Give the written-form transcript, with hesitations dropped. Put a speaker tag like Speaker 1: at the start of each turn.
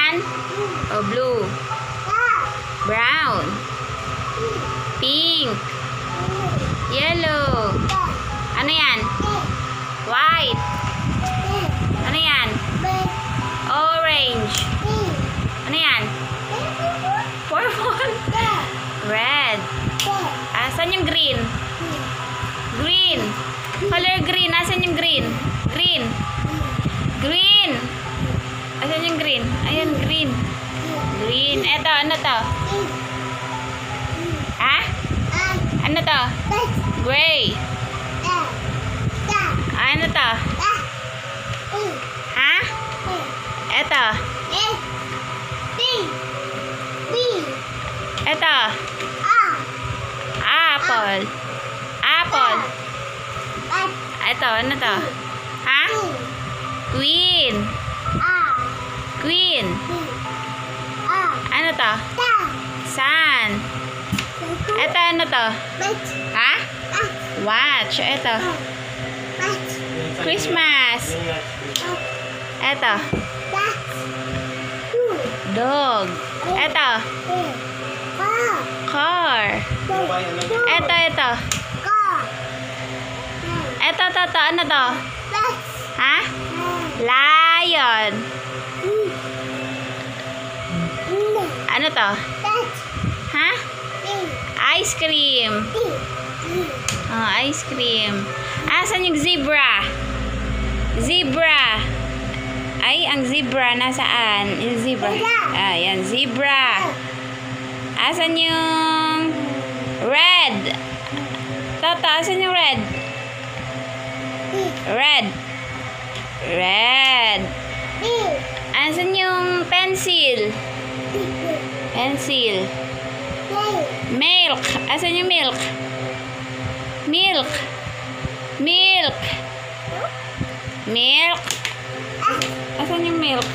Speaker 1: yan? Oh, blue. Brown. Pink. Yellow. Ano yan? White. Ano yan? Orange. Ano yan? Purple. Red. Asan yung green? Green. Color green. Asan yung green? Green. Green. Asan yung green? Ayan, green. Green. Eto, ano to? Ha? Ano to? Gray. Ano to? Ha? Eto. Eto. Apple. Apple. Eto, ano to? Ha? Queen. Queen. Ano to? Sun. Eto, ano to? Ha? Watch. Eto. Christmas. Eto. Dog. Eto. Car. Eto, eto. Eto, to. Ano to? Ha? Lion. Ano to? Ha? Ice cream. Oh, ice cream. Asan yung zebra? Zebra. Ay, ang zebra nasaan? Yung zebra. Ayan, zebra. Asan yung red? Toto, asan yung red? Red. Red. Asan yung pencil? Pencil. Milk. Asan yung milk? Milk. Milk. Milk. Asan yung milk?